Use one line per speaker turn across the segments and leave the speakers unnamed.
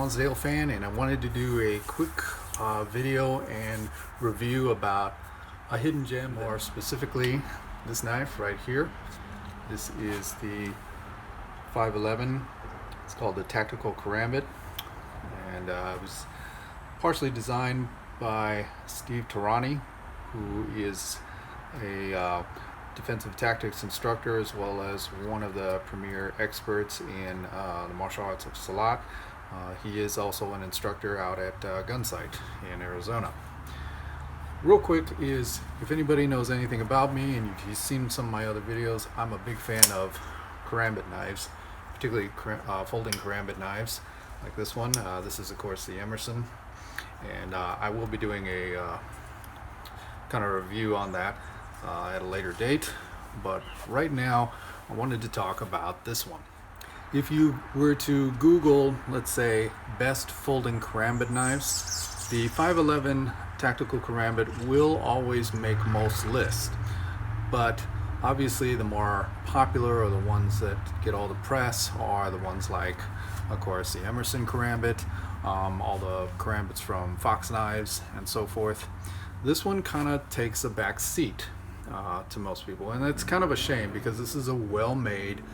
Lonsdale fan, and I wanted to do a quick video and review about a hidden gem, more specifically this knife right here. This is the 511. It's called the Tactical Karambit, and it was partially designed by Steve Tarani, who is a defensive tactics instructor as well as one of the premier experts in the martial arts of Salat. He is also an instructor out at Gunsight in Arizona. Real quick is, if anybody knows anything about me and if you've seen some of my other videos, I'm a big fan of Karambit knives, particularly folding Karambit knives like this one. This is of course the Emerson, and I will be doing a kind of review on that at a later date, but right now I wanted to talk about this one. If you were to Google, let's say, best folding Karambit knives, the 511 Tactical Karambit will always make most lists, but obviously the more popular or the ones that get all the press are the ones like, of course, the Emerson Karambit, all the Karambits from Fox Knives and so forth. This one kind of takes a back seat to most people, and that's kind of a shame because this is a well-made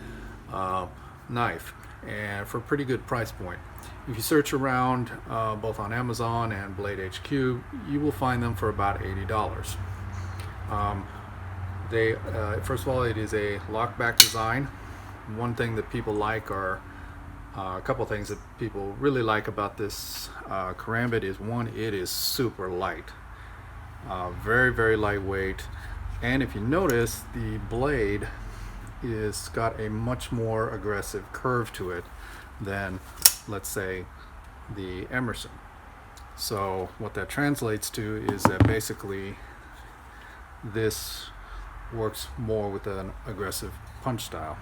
knife and for a pretty good price point. If you search around both on Amazon and Blade HQ, you will find them for about $80. First of all, it is a lockback design. One thing that people like are a couple things that people really like about this Karambit is, one, it is super light, very, very lightweight. And if you notice, the blade is got a much more aggressive curve to it than, let's say, the Emerson. So what that translates to is that basically this works more with an aggressive punch style.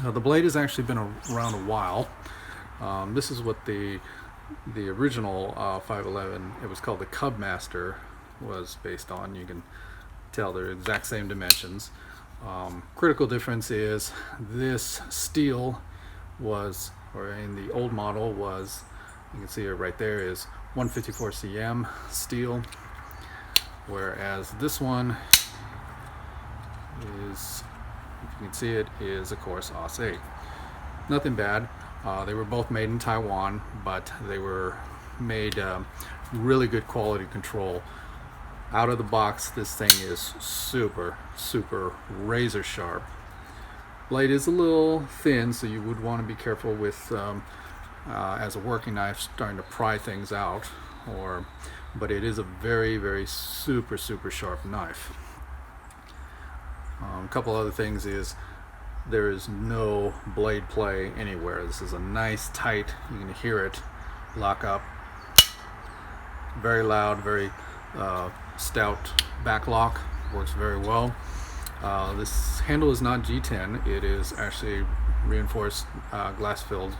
Now, the blade has actually been around a while. This is what the original 511, it was called the Cubmaster, was based on. You can tell they're exact same dimensions. Critical difference is this steel was, or in the old model was, you can see it right there, is 154 cm steel, whereas this one is, if you can see it, is of course AUS 8. Nothing bad. They were both made in Taiwan, but they were made really good quality control. Out of the box, this thing is super razor sharp. Blade is a little thin, so you would want to be careful with as a working knife starting to pry things out, but it is a very super sharp knife. A couple other things is there is no blade play anywhere. This is a nice tight, you can hear it lock up, very loud, very stout back lock, works very well. This handle is not G10, it is actually reinforced glass filled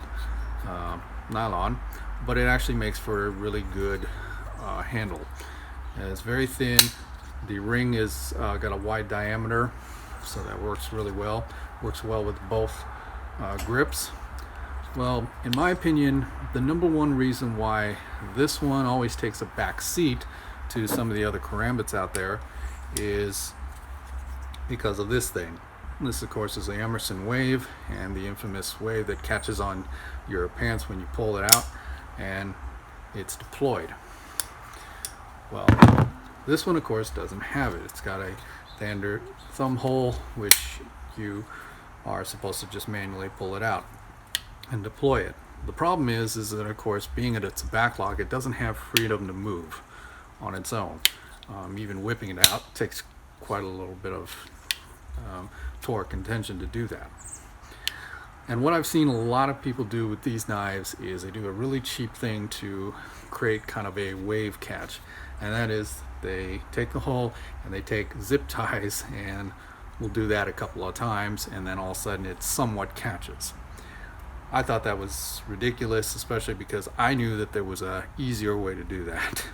nylon, but it actually makes for a really good handle. It's very thin. The ring is got a wide diameter, so that works really well. Works well with both grips. Well, in my opinion, the number one reason why this one always takes a back seat to some of the other Karambits out there is because of this thing. This, of course, is the Emerson wave, and the infamous wave that catches on your pants when you pull it out and it's deployed. Well, this one, of course, doesn't have it. It's got a standard thumb hole, which you are supposed to just manually pull it out and deploy it. The problem is that, of course, being at its backlock, it doesn't have freedom to move on its own. Even whipping it out takes quite a little bit of torque and tension to do that. And what I've seen a lot of people do with these knives is they do a really cheap thing to create kind of a wave catch, and that is they take the hull and they take zip ties, and we'll do that a couple of times, and then all of a sudden it somewhat catches. I thought that was ridiculous, especially because I knew that there was a easier way to do that.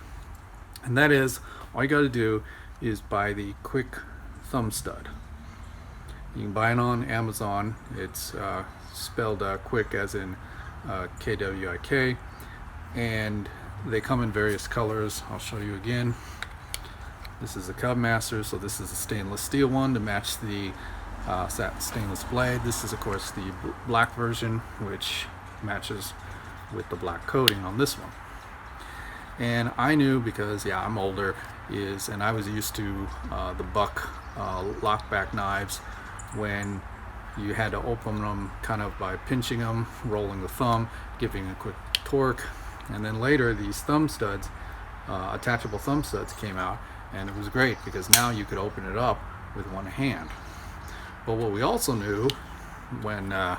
And that is, all you got to do is buy the quick thumb stud. You can buy it on Amazon. It's spelled quick as in KWIK. and they come in various colors. I'll show you again. This is the Cub Master, so this is a stainless steel one to match the stainless blade. This is of course the black version, which matches with the black coating on this one. And I knew, because I'm older, and I was used to the Buck lockback knives, when you had to open them kind of by pinching them, rolling the thumb, giving a quick torque, and then later these thumb studs, attachable thumb studs, came out, and it was great because now you could open it up with one hand. But what we also knew when I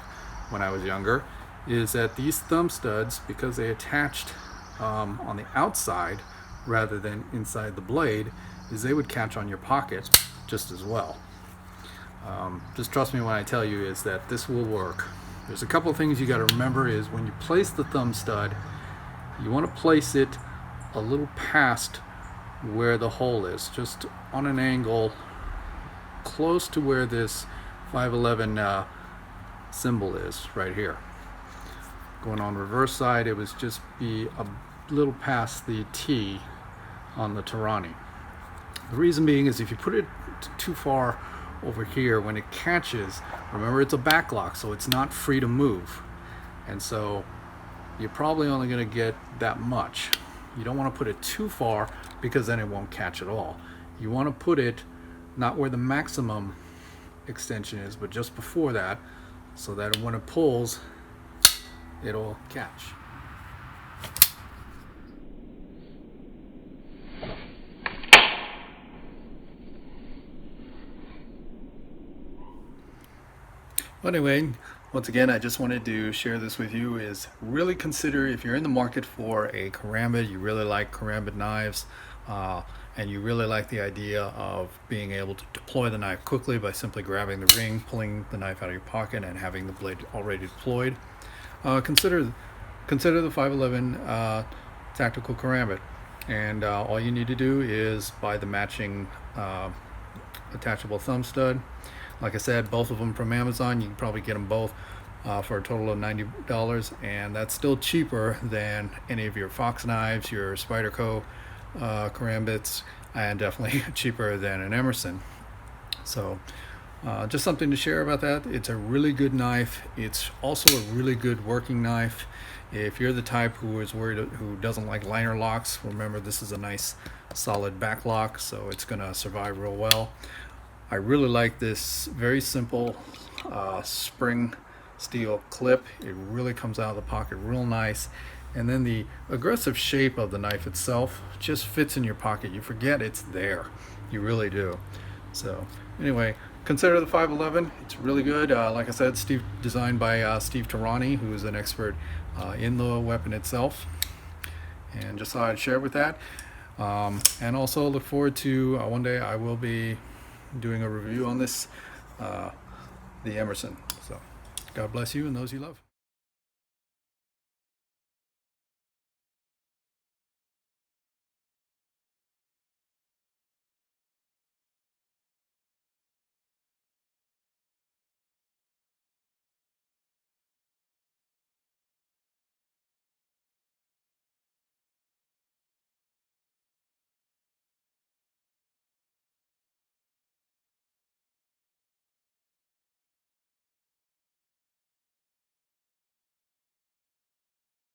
was younger is that these thumb studs, because they attached on the outside rather than inside the blade, is they would catch on your pocket just as well. Just trust me when I tell you is that this will work. There's a couple of things you got to remember. Is when you place the thumb stud, you want to place it a little past where the hole is, just on an angle close to where this 511 symbol is right here. Going on reverse side, it was just be a little past the T on the Tarani. The reason being is if you put it too far over here, when it catches, remember it's a back lock, so it's not free to move, and so you're probably only going to get that much. You don't want to put it too far because then it won't catch at all. You want to put it not where the maximum extension is, but just before that, so that when it pulls, it'll catch. Well, anyway, once again, I just wanted to share this with you. Is really consider, if you're in the market for a Karambit, you really like Karambit knives, and you really like the idea of being able to deploy the knife quickly by simply grabbing the ring, pulling the knife out of your pocket, and having the blade already deployed, consider the 511 tactical Karambit. And all you need to do is buy the matching attachable thumb stud. Like I said, both of them from Amazon. You can probably get them both for a total of $90, and that's still cheaper than any of your Fox knives, your Spyderco Karambits, and definitely cheaper than an Emerson. So just something to share about that. It's a really good knife. It's also a really good working knife. If you're the type who doesn't like liner locks, remember this is a nice solid back lock, so it's going to survive real well. I really like this very simple spring steel clip. It really comes out of the pocket real nice, and then the aggressive shape of the knife itself just fits in your pocket. You forget it's there, you really do. So anyway, consider the 511. It's really good. Like I said, designed by Steve Tarani, who is an expert in the weapon itself, and just thought I'd share with that. And also look forward to one day I will be doing a review on this, the Emerson. So God bless you and those you love.